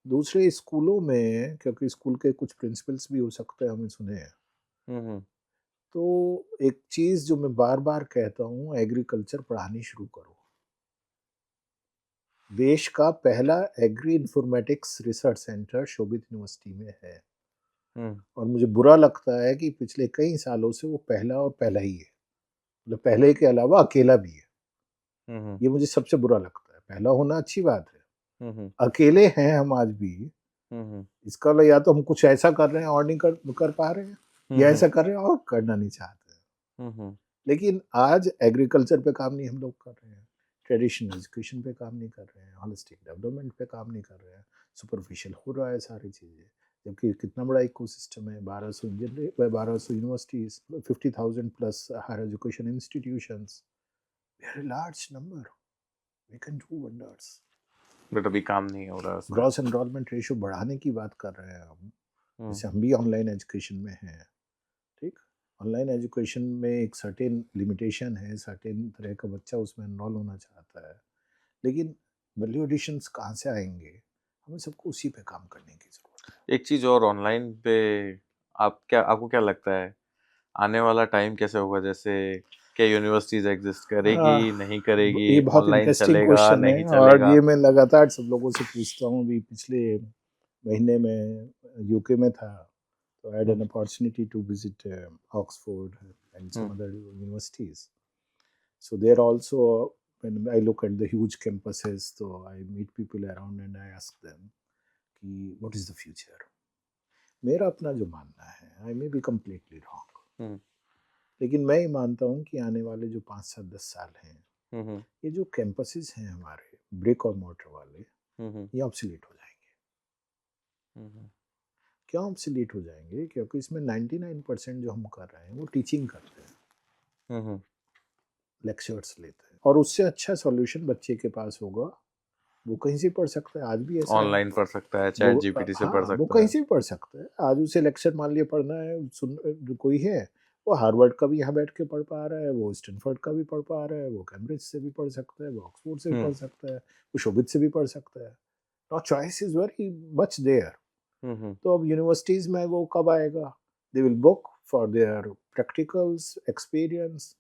दूसरे स्कूलों में, क्योंकि स्कूल के कुछ प्रिंसिपल्स भी हो सकते हैं, हमने सुने हैं। हुँ, हुँ। तो एक चीज़ जो मैं बार-बार कहता हूँ, एग्रीकल्चर पढ़ानी शुरू करो। देश का पहला एग्री इन्फॉर्मेटिक्स रिसर्च सेंटर शोभित यूनिवर्सिटी में है। हुँ, और मुझे बुरा लगता है कि पिछले कई सालों से वो पहला और पहला ही है। मतलब पहले के अलावा अकेला भी है। हुँ, हुँ, ये मुझे सबसे बुरा लगता है। पहला होना अच्छी बात है। हुँ, हुँ, अकेले हैं हम आज भी, हुँ, हुँ, इसका मतलब या तो हम कुछ ऐसा कर रहे हैं और नहीं कर पा रहे हैं, हुँ, या हुँ, ऐसा कर रहे हैं और करना नहीं चाहते हैं। हुँ, हुँ, लेकिन आज एग्रीकल्चर पे काम नहीं हम लोग कर रहे हैं, ट्रेडिशनल एजुकेशन पे काम नहीं कर रहे हैं, होलिस्टिक डेवलपमेंट पे काम नहीं कर रहे हैं, सुपरफिशियल हो रहा है सारी चीज़ें। जबकि कितना बड़ा इकोसिस्टम है, 1200 engineer, 1200 universities, 50,000 plus higher education institutions, very large number, we can do wonders. But अभी काम नहीं हो रहा उसमें। ग्रॉस एनरोलमेंट रेशियो बढ़ाने की बात कर रहे हैं हम, हुँ, जैसे हम भी ऑनलाइन एजुकेशन में हैं। ठीक, ऑनलाइन एजुकेशन में एक सर्टेन लिमिटेशन है, सर्टेन तरह का बच्चा उसमें एनरोल होना चाहता है, लेकिन वैल्यू एडिशंस कहाँ से आएंगे? हमें सबको उसी पे काम करने की जरूरत है। एक चीज़ और ऑनलाइन पे आपको क्या लगता है, आने वाला टाइम कैसे होगा? जैसे क्या यूनिवर्सिटीज़ एग्ज़िस्ट हाँ, करेगी, नहीं करेगी, ये बहुत ऑनलाइन इंटरेस्टिंग चलेगा, क्वेश्चन नहीं है, और चलेगा? ये मैं लगातार सब लोगों से पूछता हूँ। अभी पिछले महीने में यूके में था, तो I had hmm, an opportunity to visit Oxford and hmm, some other universities. So there also, when I look at the huge campuses, so I meet people around and I ask them कि what is the future? मेरा अपना जो मानना है, I may be completely wrong, हुँ, लेकिन मैं ये मानता हूँ कि आने वाले जो 5 7 10 साल हैं, हुँ, हुँ, ये जो कैंपसेस हैं हमारे ब्रिक और मोर्टर वाले, हुँ, हुँ, ये ऑब्सोलीट हो जाएंगे। हुँ, हुँ, क्यों ऑब्सोलीट हो जाएंगे? क्योंकि इसमें 99% जो हम कर रहे हैं वो टीचिंग करते हैं, हुँ, हुँ, लेक्चर्स लेते हैं, और उससे अच्छा सॉल्यूशन बच्चे के पास होगा। वो कहीं से पढ़ सकता है, आज भी ऐसा है। ऑनलाइन पढ़ सकता है, वो चैट जीपीटी से पढ़ हाँ, वो सकता कहीं है। से भी पढ़ सकता है। आज उसे लेक्चर मान लिया पढ़ना है, कोई है, वो हार्वर्ड का भी यहाँ बैठ के पढ़ पा रहा है, वो स्टैनफोर्ड का भी पढ़ पा रहा है, वो कैम्ब्रिज से भी पढ़ सकता है, वो ऑक्सफोर्ड से भी हुँ, पढ़ सकता है, वो शोभित से भी पढ़ सकता है। Now choice is very much there. Hmm, hmm, तो अब यूनिवर्सिटीज में वो कब आएगा? They will book for their practicals experience,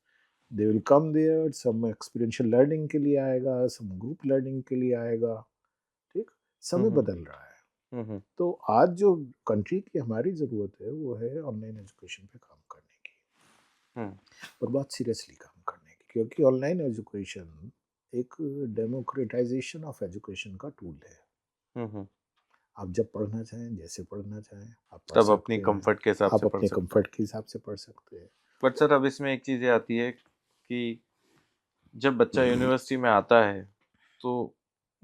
they will come there, some experiential learning के लिए आएगा, सम ग्रुप लर्निंग के लिए आएगा। ठीक, हुँ, समय हुँ, बदल रहा है। हुँ, हुँ, तो आज जो कंट्री की हमारी ज़रूरत है वो है ऑनलाइन एजुकेशन पे काम करने की, हुँ, और बहुत सीरियसली काम करने की, क्योंकि ऑनलाइन एजुकेशन एक डेमोक्रेटाइजेशन ऑफ एजुकेशन का टूल है। हुँ, हुँ। आप जब पढ़ना चाहें, जैसे पढ़ना चाहें, आप पढ़ तब अपनी सकते हैं। कम्फ़र्ट के हिसाब आप से पढ़ अपने सकते हैं। कंफर्ट के हिसाब से पढ़ सकते हैं। बट सर अब इसमें एक चीज़ ये आती है कि जब बच्चा यूनिवर्सिटी में आता है, तो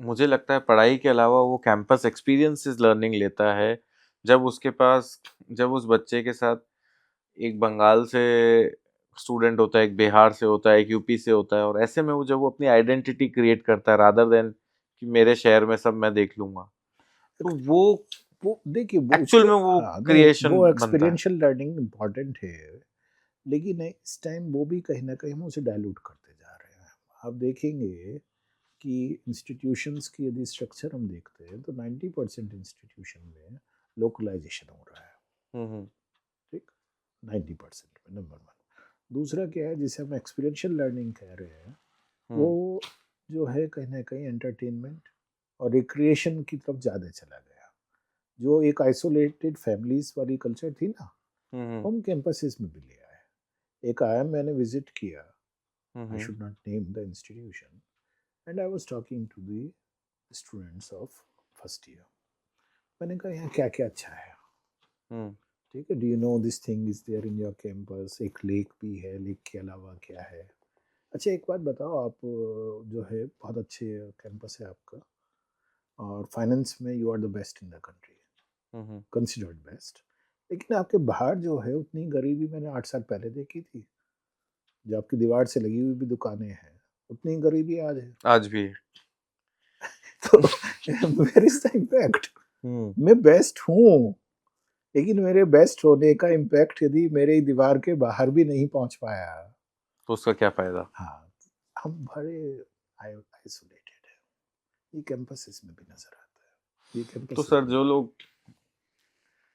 मुझे लगता है पढ़ाई के अलावा वो कैंपस एक्सपीरियंसेस लर्निंग लेता है। जब उसके पास जब उस बच्चे के साथ एक बंगाल से स्टूडेंट होता है, एक बिहार से होता है, एक यूपी से होता है और ऐसे में वो जब वो अपनी आइडेंटिटी क्रिएट करता है रादर देन कि मेरे शहर में सब मैं देख लूँगा। तो वो वो देखिए, वो एक्चुअल उसको, में वो हाँ नहीं, क्रिएशन वो बनता है। एक्सपीरियंशियल लर्निंग इम्पॉर्टेंट है, लेकिन इस टाइम वो भी कहीं ना कहीं हम उसे डायल्यूट करते जा रहे हैं। आप देखेंगे कि इंस्टीट्यूशंस की यदि स्ट्रक्चर हम देखते हैं, तो 90% इंस्टीट्यूशन में लोकलाइजेशन हो रहा है। हुँ, हुँ। ठीक, 90% में, नंबर वन। दूसरा क्या है, जिसे हम एक्सपीरियंशियल लर्निंग कह रहे हैं, वो हुँ, जो है कहीं ना कहीं एंटरटेनमेंट और रिक्रिएशन की तरफ ज़्यादा चला गया। जो एक आइसोलेटेड फैमिलीज वाली कल्चर थी ना, हुँ, हुँ, हम कैंपसेस में भी ले आए। एक आया, मैंने विजिट किया, hmm, I hmm, should not name the institution, and I was talking to the students of first year. मैंने कहा यहाँ क्या क्या अच्छा है? हुँ। ठीक है, do you know this thing is there in your campus? एक लेक भी है, लेक के अलावा क्या है? अच्छा एक बात बताओ, आप जो है बहुत अच्छे कैंपस है आपका, और फाइनेंस में you are the best in the country, hmm, hmm. Considered best, लेकिन आपके बाहर जो है उतनी गरीबी मैंने 8 साल पहले देखी थी। जो आपकी दीवार से लगी हुई भी दुकानें हैं, उतनी गरीबी आज है। आज भी। तो वेयर इज द इम्पैक्ट? हुँ। मैं बेस्ट हूँ, लेकिन मेरे बेस्ट होने का इम्पैक्ट यदि मेरे दीवार के बाहर भी नहीं पहुंच पाया, तो उसका क्या फ़ायदा? हाँ, हम बड़े आइसोलेटेड है। ये कैंपसेस में भी नजर आता है। ये तो कैंपस सर जो लोग,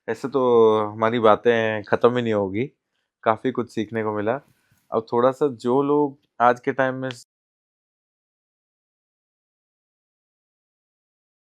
ऐसे तो हमारी बातें ख़त्म ही नहीं होगी, काफ़ी कुछ सीखने को मिला। अब थोड़ा-सा जो लोग आज के टाइम में